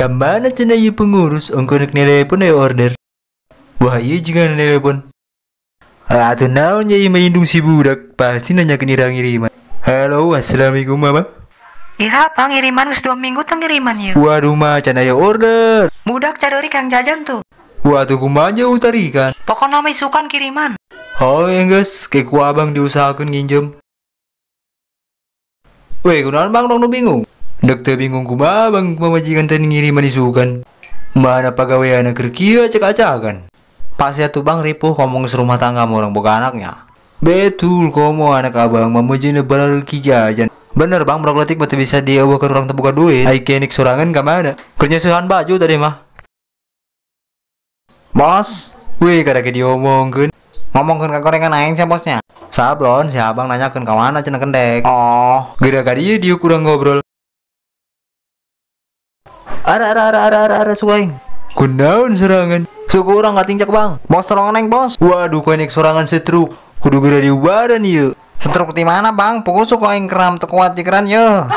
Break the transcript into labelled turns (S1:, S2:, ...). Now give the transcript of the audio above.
S1: Kemana cina ya pengurus? Ongkonek telepon ya order. Wah iya juga telepon. Atuh naon ya maindung si budak. Pasti nanya ke ngiriman. Halo, assalamualaikum mama.
S2: Ira pangiriman wis 2 minggu tengiriman ya.
S1: Waduh mah cina ya order.
S2: Budak cadori kang jajan tuh.
S1: Waduh kumaja utarikan.
S2: Pokoknya isukan kiriman.
S1: Oh ya guys, kayak ku abang diusahakan nginjem. Weh, kunaon bang dong bingung. Dek teu bingung kumaha bang pamajikan teh ngiriman isukan. Mana pagaweana keur kieu acak-acakan.
S3: Pas ya tuh bang ripuh ngomong serumah tangga sama orang boga anaknya.
S1: Betul komo anak abang mamujina balareuki jajan.
S3: Bener bang brokletik bete bisa dieueuh ke orang terbuka duit.
S1: Ai kenik sorangan ka mana?
S3: Kerja suhan baju tadi mah. Bos,
S1: Weh kada ke diomongkeun.
S3: ngomongkeun ka gorengan aing sia bosnya. Sablon si abang nanyakeun ka mana cenah kendek.
S1: Oh, geura ka dieu dia kurang ngobrol.
S3: Ara suaing.
S1: Kunaon sorangan?
S3: Suku urang katinjak bang. Bos tolongan aing bos.
S1: Waduh kenik sorangan setruk. Kudu geura diubaran ieu.
S3: Setruk di mana bang? Pokok suku aing keram teu kuat dikeran ye.